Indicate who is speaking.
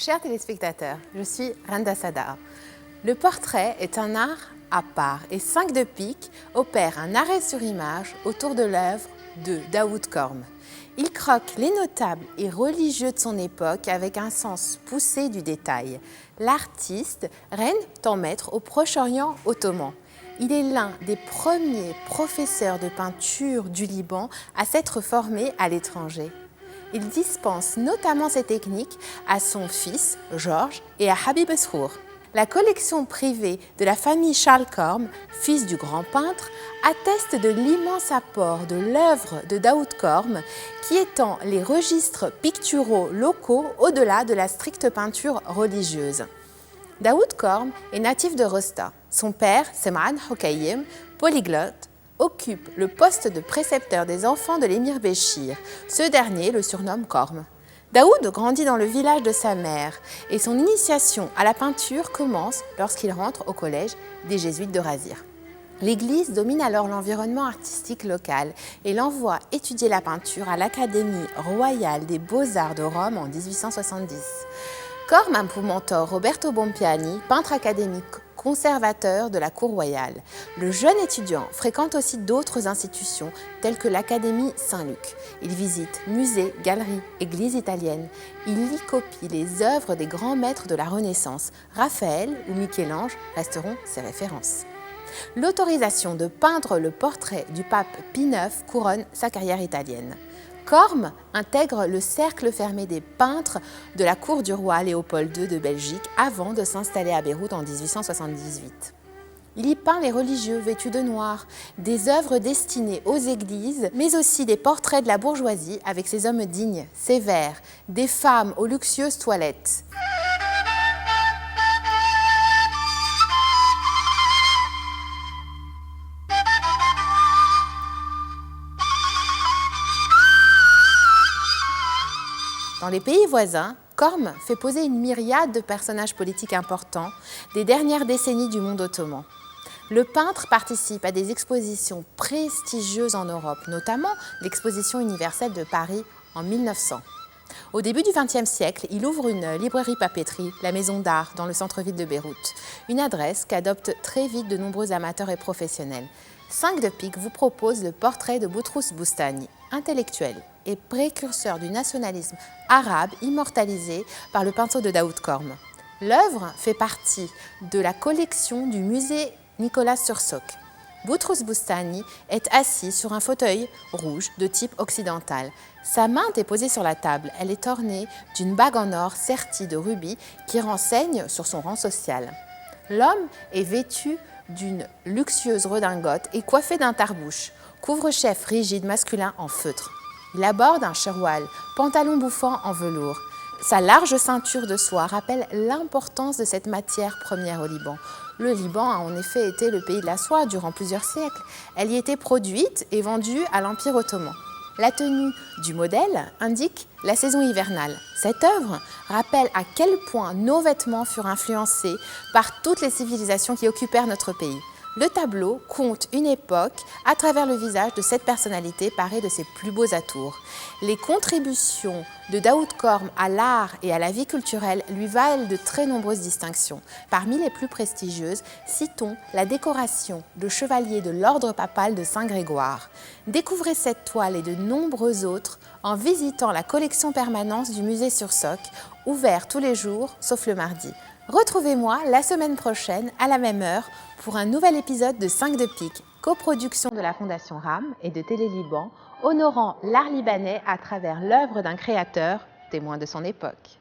Speaker 1: Chers téléspectateurs, je suis Randa Sadar. Le portrait est un art à part et 5 de pique opère un arrêt sur image autour de l'œuvre de Daoud Korm. Il croque les notables et religieux de son époque avec un sens poussé du détail. L'artiste règne en maître au Proche-Orient ottoman. Il est l'un des premiers professeurs de peinture du Liban à s'être formé à l'étranger. Il dispense notamment ces techniques à son fils, Georges, et à Habib Esrour. La collection privée de la famille Charles Korm, fils du grand peintre, atteste de l'immense apport de l'œuvre de Daoud Korm qui étend les registres picturaux locaux au-delà de la stricte peinture religieuse. Daoud Korm est natif de Rosta. Son père, Sem'an Hokayim, polyglotte, occupe le poste de précepteur des enfants de l'émir Béchir. Ce dernier le surnomme Korm. Daoud grandit dans le village de sa mère et son initiation à la peinture commence lorsqu'il rentre au collège des jésuites de Razir. L'Église domine alors l'environnement artistique local et l'envoie étudier la peinture à l'Académie royale des beaux-arts de Rome en 1870. Korm a pour mentor Roberto Bompiani, peintre académique conservateur de la cour royale. Le jeune étudiant fréquente aussi d'autres institutions telles que l'Académie Saint-Luc. Il visite musées, galeries, églises italiennes. Il y copie les œuvres des grands maîtres de la Renaissance. Raphaël ou Michel-Ange resteront ses références. L'autorisation de peindre le portrait du pape Pie IX couronne sa carrière italienne. Korm intègre le cercle fermé des peintres de la cour du roi Léopold II de Belgique avant de s'installer à Beyrouth en 1878. Il y peint les religieux vêtus de noir, des œuvres destinées aux églises, mais aussi des portraits de la bourgeoisie avec ses hommes dignes, sévères, des femmes aux luxueuses toilettes. Dans les pays voisins, Korm fait poser une myriade de personnages politiques importants des dernières décennies du monde ottoman. Le peintre participe à des expositions prestigieuses en Europe, notamment l'exposition universelle de Paris en 1900. Au début du XXe siècle, il ouvre une librairie-papeterie, la Maison d'Art, dans le centre-ville de Beyrouth. Une adresse qu'adoptent très vite de nombreux amateurs et professionnels. 5 de pique vous propose le portrait de Boutrous Boustani, intellectuel et précurseur du nationalisme arabe immortalisé par le pinceau de Daoud Korm. L'œuvre fait partie de la collection du musée Nicolas Sursock. Boutrous Boustani est assis sur un fauteuil rouge de type occidental. Sa main est posée sur la table. Elle est ornée d'une bague en or sertie de rubis qui renseigne sur son rang social. L'homme est vêtu d'une luxueuse redingote et coiffé d'un tarbouche, couvre-chef rigide masculin en feutre. Il aborde un sherwal, pantalon bouffant en velours. Sa large ceinture de soie rappelle l'importance de cette matière première au Liban. Le Liban a en effet été le pays de la soie durant plusieurs siècles. Elle y était produite et vendue à l'Empire ottoman. La tenue du modèle indique la saison hivernale. Cette œuvre rappelle à quel point nos vêtements furent influencés par toutes les civilisations qui occupèrent notre pays. Le tableau compte une époque à travers le visage de cette personnalité parée de ses plus beaux atours. Les contributions de Daoud Korm à l'art et à la vie culturelle lui valent de très nombreuses distinctions. Parmi les plus prestigieuses, citons la décoration de chevalier de l'ordre papal de Saint-Grégoire. Découvrez cette toile et de nombreuses autres en visitant la collection permanente du musée Sursock, ouvert tous les jours sauf le mardi. Retrouvez-moi la semaine prochaine à la même heure pour un nouvel épisode de 5 de pique, coproduction de la Fondation RAM et de Télé Liban, honorant l'art libanais à travers l'œuvre d'un créateur témoin de son époque.